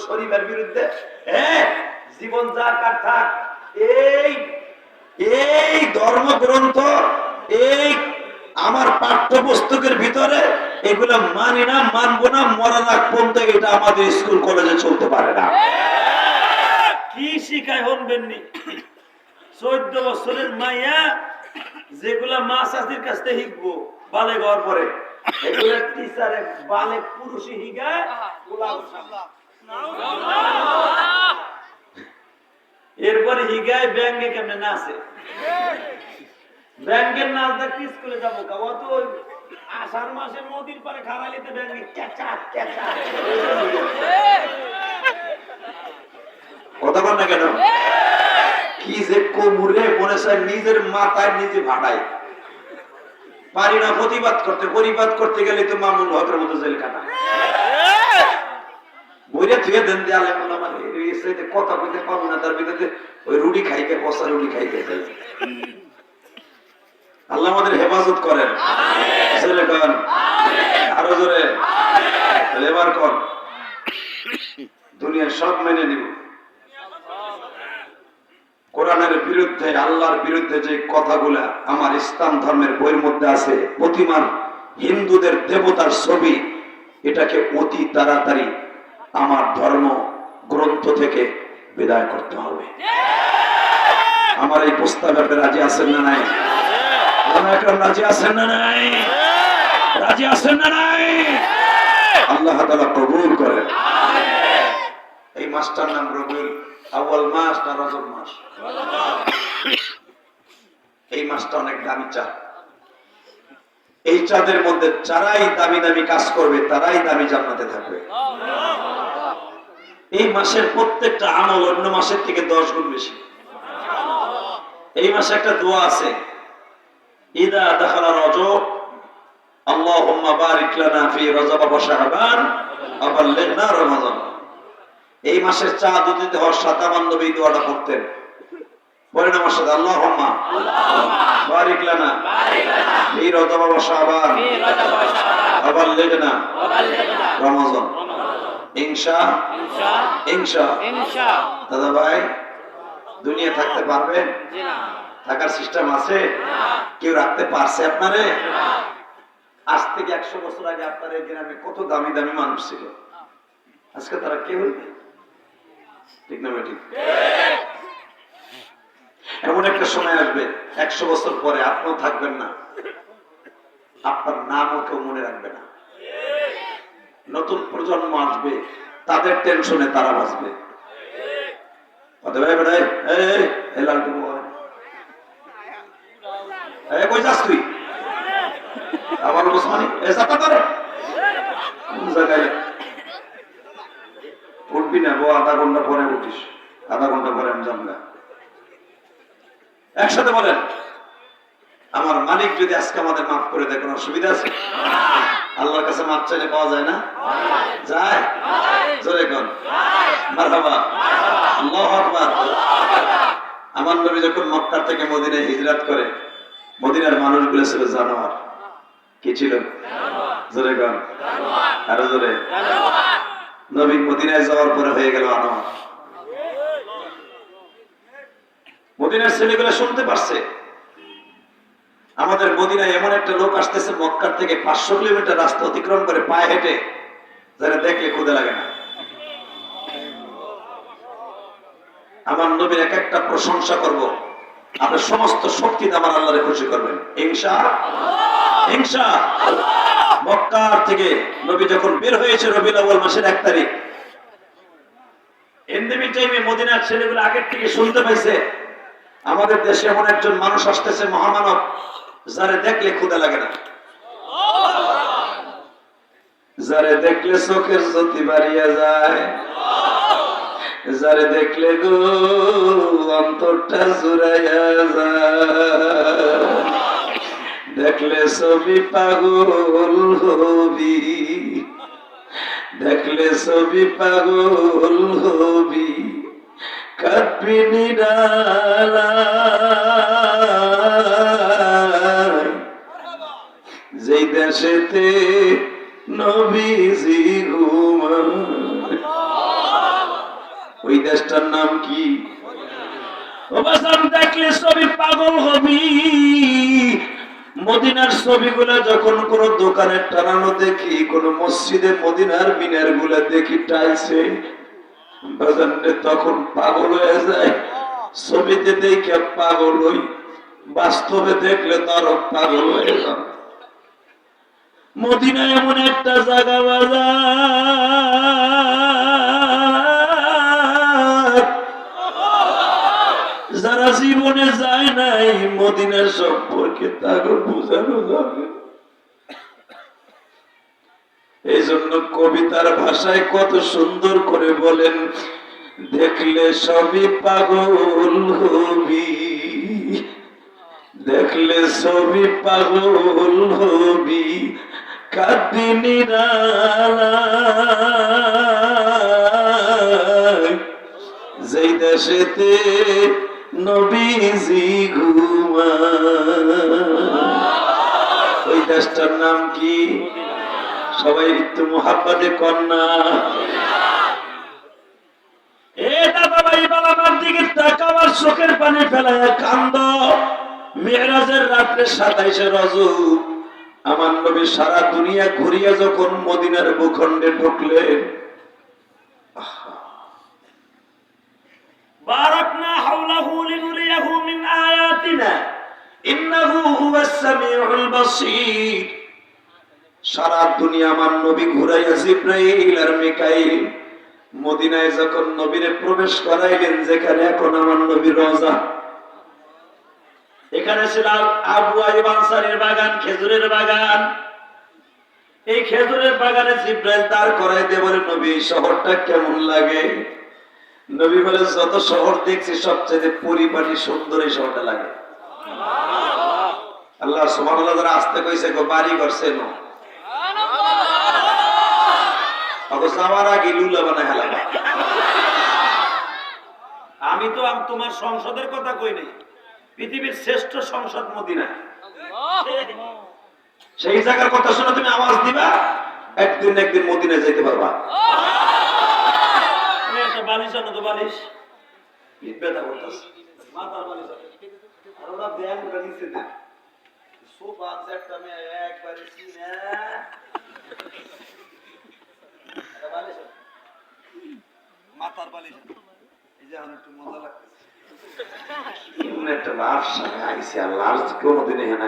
শরীফের বিরুদ্ধে জীবন যা কার থাক, এই ধর্মগ্রন্থ, এই আমার পাঠ্যপুস্তকের ভিতরে এগুলা মানি না, মানবো না, মরার আগ পর্যন্ত এটা আমাদের স্কুল কলেজে চলতে পারে না। কি শিখায় হনবেননি? 14 বছরের মাইয়া যেগুলা মা চাচির কাছ থেকে শিখবো বালে ঘর পরে, এগুলা টিচারে বালে পুরুষই শিখায়। এরপরে হিগায় ব্যাঙ্গে কেমনে নাচে, ব্যাঙ্গের নাচ দেখতে স্কুলে যাবো কা? অত আষাঢ় মাসের নদীর পারে খারালিতে ব্যাঙ্গে ক্যাচা ক্যাচা কথা বল না কেন? কি যে কোমরে মনে চায় নিজের মাথায় নিজে ভাড়ায় পারি না প্রতিবাদ করতে। প্রতিবাদ করতে গেলে তো মামুন হকের মতো জেলখানা বইরে থুয়ে দেন দেয়ালে কথা কইতে পাবো না। তার ভিতরে ওই রুটি খাইকে পচা রুটি খাইকে যাই। আল্লাহ আমাদের হেফাজত করেন। আরো জোরে এবার কর। দুনিয়ার সব মেনে নিব। কোরআনের বিরুদ্ধে, আল্লাহর বিরুদ্ধে যে কথাগুলা আমার ইসলাম ধর্মের বইয়ের মধ্যে আছে, প্রতিমান হিন্দুদের দেবতার ছবি, এটাকে অতি তাড়াতাড়ি আমার ধর্ম গ্রন্থ থেকে বিদায় করতে হবে। আমার এই প্রস্তাবে আপনি রাজি আছেন না নাই? রাজি আছেন না নাই? রাজি আছেন না নাই? আল্লাহ তাআলা কবুল করেন। এই মাসটার নাম রবিউল আউয়াল মাস না রজব মাস? এই মাসটা অনেক দামি চাঁদ। এই চাঁদের মধ্যে যারাই দামি দামি কাজ করবে তারাই দামি জান্নাতে থাকবে। এই মাসের প্রত্যেকটা আমল অন্য মাসের থেকে 10 গুণ বেশি। এই মাসে একটা দোয়া আছে, ইদা দাখালা রজব আল্লাহুম্মা বারিক লানা ফি রজব ওয়া শাবান ওয়া বাল্লিগনা রমাদান। এই মাসের চাঁদ উদিত হওয়ার সাথে আমার নবী দোয়াটা পড়তেন। পরে নামার সাথে আল্লাহুম্মা বারিক লানা ফি রজব ওয়া শাবান ওয়া বাল্লিগনা রমাদান। ইনশা দাদা ভাই, দুনিয়া থাকতে পারবেন? থাকার সিস্টেম আছে? কেউ রাখতে পারছে আপনারে? আজ থেকে 100 বছর আগে আপনার এই গ্রামে কত দামি দামি মানুষ ছিল, আজকে তারা কেউ নেই। ঠিক না ঠিক? এমন একটা সময় আসবে 100 বছর পরে আপনিও থাকবেন না, আপনার নামও কেউ মনে রাখবে না। নতুন প্রজন্ম আসবে, তাদের টেনশনে তারা বাঁচবে। কই যাস তুই? আমার উঠবি না, বউ আধা ঘন্টা পরে উঠিস, আধা ঘন্টা পরে আমি যাবো না। একসাথে বলেন, আমার মালিক যদি আজকে আমাদের মাফ করে দেয় কোনো অসুবিধা আছে? আল্লাহর কাছে মাফ চাইলে পাওয়া যায় না? যায়? জোরে কোন মারহাবা, আল্লাহু আকবার। আমার নবী যখন মক্কা থেকে মদিনায় হিজরত করে, মদিনার মানুষগুলো ছিল জানোয়ার। কি ছিল? জোরে কোন, আরো জোরে। নবী মদিনায় যাওয়ার পরে হয়ে গেল আনোয়ার। মদিনার ছেলেগুলো শুনতে পারছে আমাদের মদিনায় এমন একটা লোক আসতেছে মক্কার থেকে 500 কিলোমিটার রাস্তা অতিক্রম করে পায়ে হেঁটে, যারা দেখলে ক্ষুধা লাগে না। আমার নবীর এক একটা প্রশংসা করব, আপনার সমস্ত শক্তি আমার আল্লাহরে খুশি করবেন ইনশাআল্লাহ। মক্কা থেকে নবী যখন বের হয়েছে রবিউল আউয়াল মাসের 1 তারিখ, এন্ডেমিক টাইমে মদিনার ছেলেগুলো আগের থেকে শুনতে পাইছে আমাদের দেশে এমন একজন মানুষ আসতেছে, মহামানব, যারে দেখলে ক্ষুধা লাগে না, যারে দেখলে চোখের জ্যোতি বাড়িয়া যায়, যারে দেখলে গো অন্তরটা জুড়াইয়া যায়, দেখলে ছবি পাগল হবি, দেখলে ছবি পাগল হবি, কাঁদবি নিরালায়, যেই দেশেতে নবীজি ঘুমায়। দেশটার নাম কি? দেখলে ছবি পাগল হবি। মদিনার ছবিগুলা যখন কোন দোকানে টানানো দেখি, কোন মসজিদে মদিনার মিনার গুলা দেখি টাইছে, তখন পাগল হয়ে যায়। ছবিতে দেখে পাগল হই, বাস্তবে দেখলে তার পাগল হয়ে যান। মদিনা এমন একটা জায়গা বাজার, যারা জীবনে যায় নাই মদিনার সম্পর্কে তাকে বোঝানো যাবে। এই জন্য কবিতার ভাষায় কত সুন্দর করে বলেন, দেখলে সবই পাগল হবি, দেখলে সবই পাগল হবি, কাঁদিনি যেই দেশেতে নবীজি ঘুমায়। ওই দেশটার নাম কি? সবাই একটু মুহাব্বতে কন্যা। এ দাদা ভাই বালামার দিকে তাকাবার চোখের পানি ফেলায় কান্দ। মেরাজের রাত্রে 27 রজব আমার নবী সারা দুনিয়া ঘুরিয়ে যখন মদিনার ভূখণ্ডে ঢুকলেন, বারাকনা হাওলাহু লিনুরিয়াহু মিন আয়াতিনা ইন্নাহু হুয়াস সামিউল বাসীর। সারা দুনিয়া আমার নবী ঘুরাইয়া জিবরাইল আর মিকাইল মদিনায় যখন নবীরে প্রবেশ করাইলেন, যেখানে এখন আমার নবীর রওজা, এখানে ছিল আবু আইয়ুব আনসারীর বাগান, খেজুরের বাগান। এই খেজুরের বাগানে জিবরাইল দাঁড় করাই দিয়ে বলে, নবী এই শহরটা কেমন লাগে? নবী বলে, যত শহর দেখছি সবচেয়ে পরিপাটি সুন্দর এই শহরটা লাগে। আল্লাহ সুবহানাল্লাহ যারা আসতে কইছে গো বাড়ি করছে নো আমি তো তোমার সংসদের কথা কই নাই, পৃথিবীর শ্রেষ্ঠ সংসদ মদিনা। সেই জায়গার কথা শুনে তুমি আওয়াজ দিবা, একদিন একদিন মদিনা যাইতে পারবা। বালিশ আনো তো, বালিশ ব্যথা করতেছে, মাথার বালিশ আর ওরা ব্যায়াম করে নিচ্ছে না। সোফা একটা মেয়ে একবারে সিনে মাথার বালিশ, এই যে একটু মজা লাগতেছে। এমন একটা লাশ আইসি আর লাশ কোনোদিন এখানে